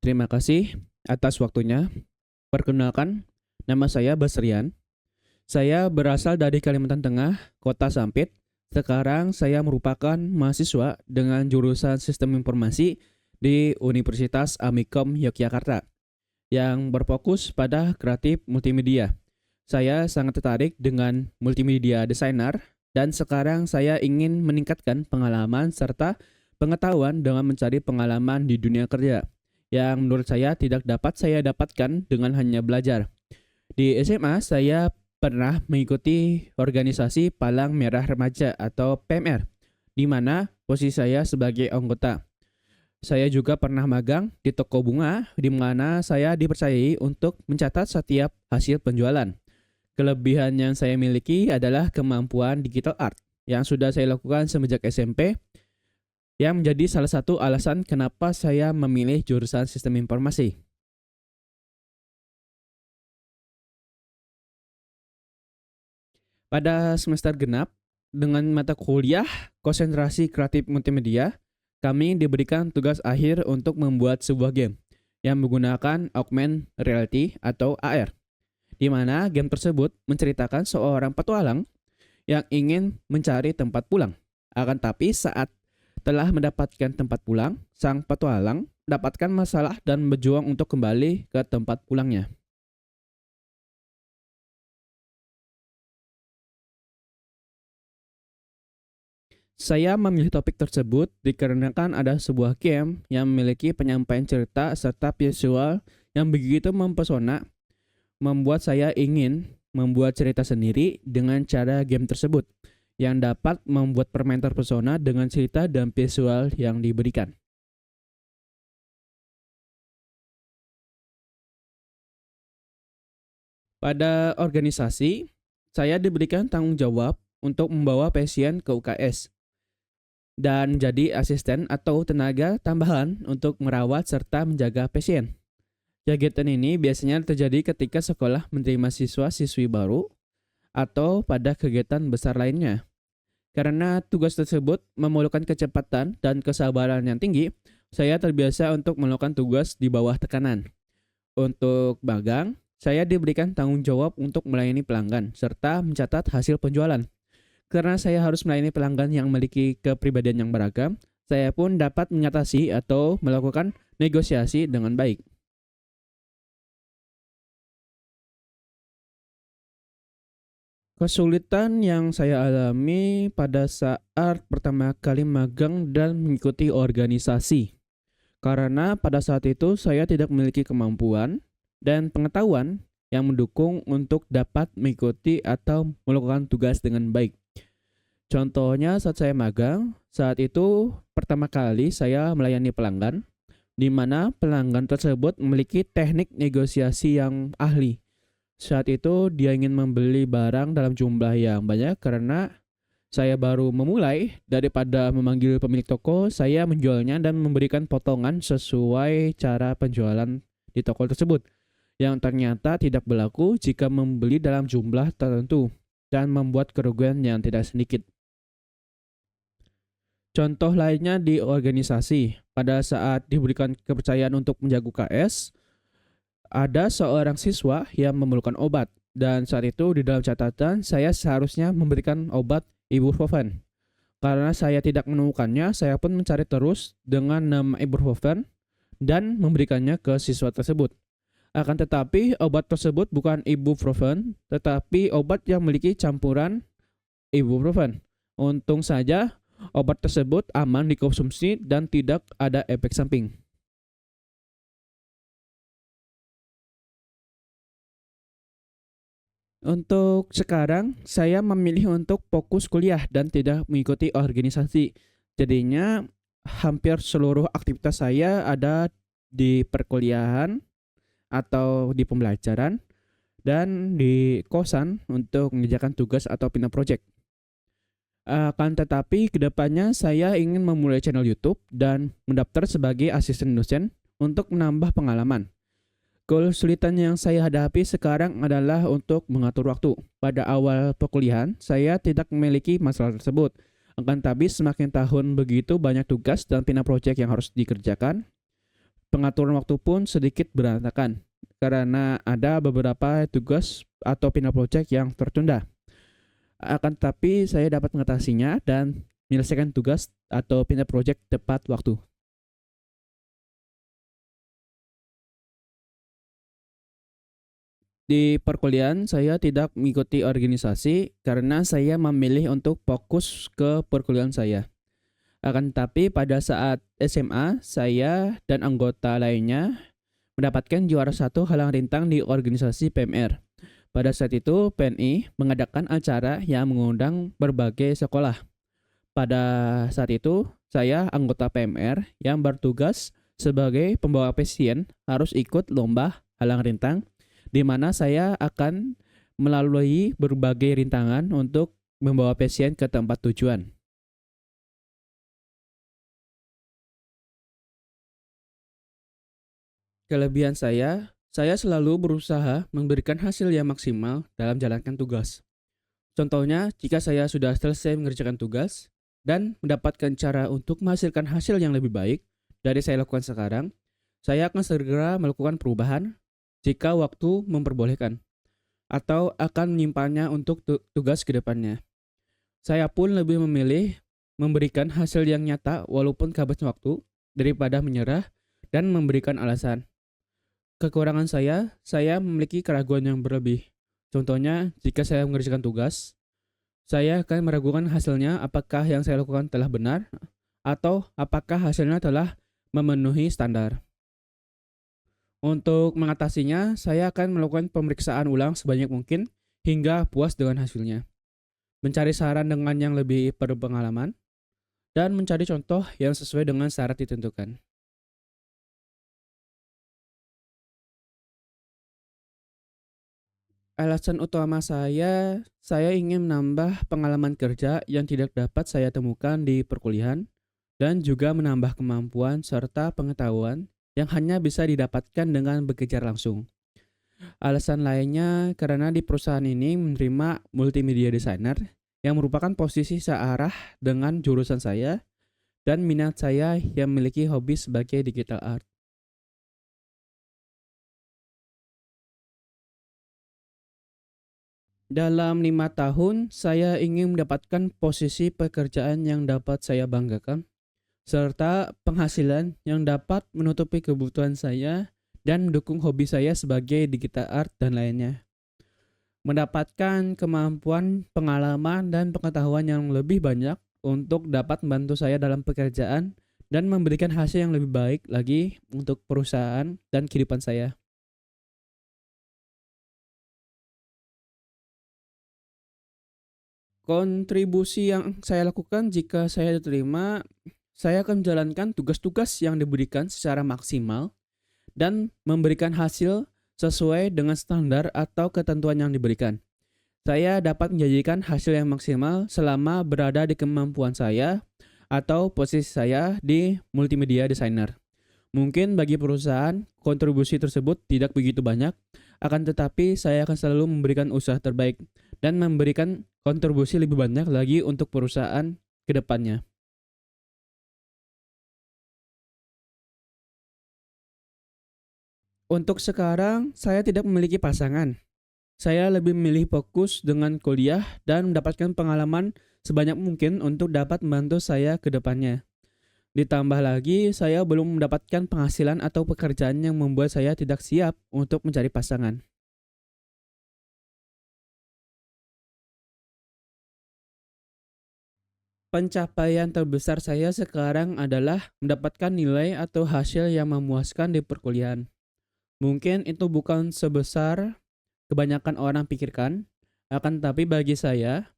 Terima kasih atas waktunya. Perkenalkan, nama saya Basrian. Saya berasal dari Kalimantan Tengah, Kota Sampit. Sekarang saya merupakan mahasiswa dengan jurusan Sistem Informasi di Universitas Amikom Yogyakarta yang berfokus pada kreatif multimedia. Saya sangat tertarik dengan multimedia designer dan sekarang saya ingin meningkatkan pengalaman serta pengetahuan dengan mencari pengalaman di dunia kerja yang menurut saya tidak dapat saya dapatkan dengan hanya belajar. Di SMA saya pernah mengikuti organisasi Palang Merah Remaja atau PMR, di mana posisi saya sebagai anggota. Saya juga pernah magang di toko bunga, di mana saya dipercayai untuk mencatat setiap hasil penjualan. Kelebihan yang saya miliki adalah kemampuan digital art yang sudah saya lakukan semenjak SMP, yang menjadi salah satu alasan kenapa saya memilih jurusan Sistem Informasi. Pada semester genap, dengan mata kuliah konsentrasi kreatif multimedia, kami diberikan tugas akhir untuk membuat sebuah game yang menggunakan augmented reality atau AR, di mana game tersebut menceritakan seorang petualang yang ingin mencari tempat pulang. Akan tapi saat telah mendapatkan tempat pulang, sang petualang mendapatkan masalah dan berjuang untuk kembali ke tempat pulangnya. Saya memilih topik tersebut dikarenakan ada sebuah game yang memiliki penyampaian cerita serta visual yang begitu mempesona, membuat saya ingin membuat cerita sendiri dengan cara game tersebut yang dapat membuat permain terpesona dengan cerita dan visual yang diberikan. Pada organisasi, saya diberikan tanggung jawab untuk membawa pasien ke UKS dan jadi asisten atau tenaga tambahan untuk merawat serta menjaga pasien. Kegiatan ini biasanya terjadi ketika sekolah menerima siswa-siswi baru atau pada kegiatan besar lainnya. Karena tugas tersebut memerlukan kecepatan dan kesabaran yang tinggi, saya terbiasa untuk melakukan tugas di bawah tekanan. Untuk magang, saya diberikan tanggung jawab untuk melayani pelanggan serta mencatat hasil penjualan. Karena saya harus melayani pelanggan yang memiliki kepribadian yang beragam, saya pun dapat mengatasi atau melakukan negosiasi dengan baik. Kesulitan yang saya alami pada saat pertama kali magang dan mengikuti organisasi. Karena pada saat itu saya tidak memiliki kemampuan dan pengetahuan yang mendukung untuk dapat mengikuti atau melakukan tugas dengan baik. Contohnya saat saya magang, saat itu pertama kali saya melayani pelanggan, di mana pelanggan tersebut memiliki teknik negosiasi yang ahli. Saat itu dia ingin membeli barang dalam jumlah yang banyak karena saya baru memulai, daripada memanggil pemilik toko, saya menjualnya dan memberikan potongan sesuai cara penjualan di toko tersebut, yang ternyata tidak berlaku jika membeli dalam jumlah tertentu dan membuat kerugian yang tidak sedikit. Contoh lainnya di organisasi, pada saat diberikan kepercayaan untuk menjaga UKS, ada seorang siswa yang memerlukan obat, dan saat itu di dalam catatan saya seharusnya memberikan obat ibuprofen. Karena saya tidak menemukannya, saya pun mencari terus dengan nama ibuprofen dan memberikannya ke siswa tersebut. Akan tetapi obat tersebut bukan ibuprofen, tetapi obat yang memiliki campuran ibuprofen. Untung saja obat tersebut aman dikonsumsi dan tidak ada efek samping. Untuk sekarang, saya memilih untuk fokus kuliah dan tidak mengikuti organisasi. Jadinya, hampir seluruh aktivitas saya ada di perkuliahan atau di pembelajaran dan di kosan untuk mengerjakan tugas atau pindah project. Akan tetapi, kedepannya saya ingin memulai channel YouTube dan mendaftar sebagai asisten dosen untuk menambah pengalaman. Kesulitan yang saya hadapi sekarang adalah untuk mengatur waktu. Pada awal perkuliahan, saya tidak memiliki masalah tersebut. Akan tapi semakin tahun begitu banyak tugas dan pindah proyek yang harus dikerjakan. Pengaturan waktu pun sedikit berantakan karena ada beberapa tugas atau pindah project yang tertunda. Akan tetapi saya dapat mengatasinya dan menyelesaikan tugas atau pindah project tepat waktu. Di perkuliahan saya tidak mengikuti organisasi karena saya memilih untuk fokus ke perkuliahan saya. Akan tetapi pada saat SMA, saya dan anggota lainnya mendapatkan juara satu halang rintang di organisasi PMR. Pada saat itu, PNI mengadakan acara yang mengundang berbagai sekolah. Pada saat itu, saya anggota PMR yang bertugas sebagai pembawa pasien harus ikut lomba halang rintang, di mana saya akan melalui berbagai rintangan untuk membawa pasien ke tempat tujuan. Kelebihan saya selalu berusaha memberikan hasil yang maksimal dalam jalankan tugas. Contohnya, jika saya sudah selesai mengerjakan tugas dan mendapatkan cara untuk menghasilkan hasil yang lebih baik dari saya lakukan sekarang, saya akan segera melakukan perubahan jika waktu memperbolehkan, atau akan menyimpannya untuk tugas ke depannya. Saya pun lebih memilih memberikan hasil yang nyata walaupun kehabisan waktu daripada menyerah dan memberikan alasan. Kekurangan saya memiliki keraguan yang berlebih. Contohnya, jika saya mengerjakan tugas, saya akan meragukan hasilnya apakah yang saya lakukan telah benar atau apakah hasilnya telah memenuhi standar. Untuk mengatasinya, saya akan melakukan pemeriksaan ulang sebanyak mungkin hingga puas dengan hasilnya. Mencari saran dengan yang lebih berpengalaman dan mencari contoh yang sesuai dengan syarat ditentukan. Alasan utama saya ingin menambah pengalaman kerja yang tidak dapat saya temukan di perkuliahan dan juga menambah kemampuan serta pengetahuan yang hanya bisa didapatkan dengan bekerja langsung. Alasan lainnya karena di perusahaan ini menerima multimedia designer yang merupakan posisi searah dengan jurusan saya dan minat saya yang memiliki hobi sebagai digital art. Dalam 5 tahun, saya ingin mendapatkan posisi pekerjaan yang dapat saya banggakan, serta penghasilan yang dapat menutupi kebutuhan saya dan mendukung hobi saya sebagai digital art dan lainnya. Mendapatkan kemampuan, pengalaman, dan pengetahuan yang lebih banyak untuk dapat membantu saya dalam pekerjaan dan memberikan hasil yang lebih baik lagi untuk perusahaan dan kehidupan saya. Kontribusi yang saya lakukan jika saya diterima, saya akan menjalankan tugas-tugas yang diberikan secara maksimal dan memberikan hasil sesuai dengan standar atau ketentuan yang diberikan. Saya dapat menjanjikan hasil yang maksimal selama berada di kemampuan saya atau posisi saya di multimedia designer. Mungkin bagi perusahaan, kontribusi tersebut tidak begitu banyak, akan tetapi saya akan selalu memberikan usaha terbaik dan memberikan kontribusi lebih banyak lagi untuk perusahaan ke depannya. Untuk sekarang, saya tidak memiliki pasangan. Saya lebih memilih fokus dengan kuliah dan mendapatkan pengalaman sebanyak mungkin untuk dapat membantu saya ke depannya. Ditambah lagi, saya belum mendapatkan penghasilan atau pekerjaan yang membuat saya tidak siap untuk mencari pasangan. Pencapaian terbesar saya sekarang adalah mendapatkan nilai atau hasil yang memuaskan di perkuliahan. Mungkin itu bukan sebesar kebanyakan orang pikirkan, akan tetapi bagi saya,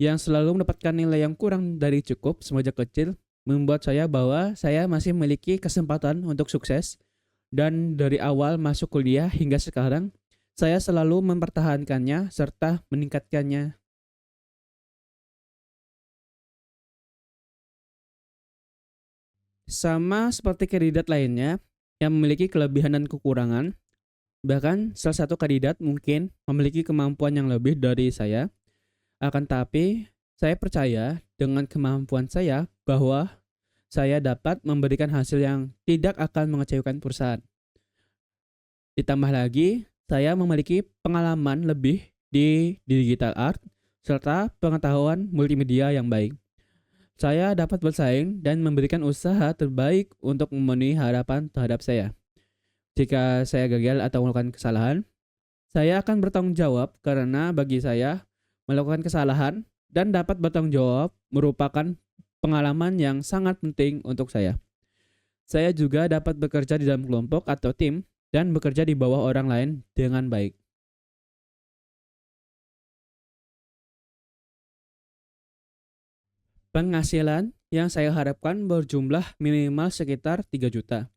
yang selalu mendapatkan nilai yang kurang dari cukup semenjak kecil, membuat saya bahwa saya masih memiliki kesempatan untuk sukses, dan dari awal masuk kuliah hingga sekarang, saya selalu mempertahankannya serta meningkatkannya. Sama seperti kandidat lainnya yang memiliki kelebihan dan kekurangan, bahkan salah satu kandidat mungkin memiliki kemampuan yang lebih dari saya, akan tapi saya percaya dengan kemampuan saya bahwa saya dapat memberikan hasil yang tidak akan mengecewakan perusahaan. Ditambah lagi, saya memiliki pengalaman lebih di digital art serta pengetahuan multimedia yang baik. Saya dapat bersaing dan memberikan usaha terbaik untuk memenuhi harapan terhadap saya. Jika saya gagal atau melakukan kesalahan, saya akan bertanggung jawab karena bagi saya, melakukan kesalahan dan dapat bertanggung jawab merupakan pengalaman yang sangat penting untuk saya. Saya juga dapat bekerja di dalam kelompok atau tim dan bekerja di bawah orang lain dengan baik. Penghasilan yang saya harapkan berjumlah minimal sekitar 3 juta.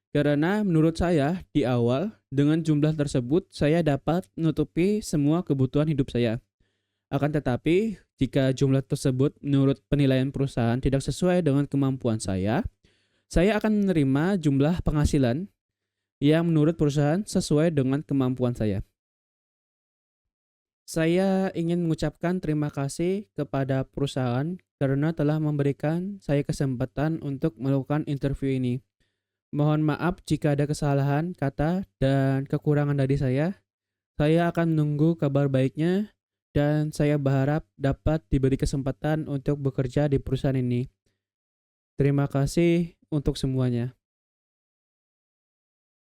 Karena menurut saya di awal dengan jumlah tersebut saya dapat menutupi semua kebutuhan hidup saya. Akan tetapi jika jumlah tersebut menurut penilaian perusahaan tidak sesuai dengan kemampuan saya akan menerima jumlah penghasilan yang menurut perusahaan sesuai dengan kemampuan saya. Saya ingin mengucapkan terima kasih kepada perusahaan karena telah memberikan saya kesempatan untuk melakukan interview ini. Mohon maaf jika ada kesalahan kata dan kekurangan dari saya. Saya akan menunggu kabar baiknya dan saya berharap dapat diberi kesempatan untuk bekerja di perusahaan ini. Terima kasih untuk semuanya.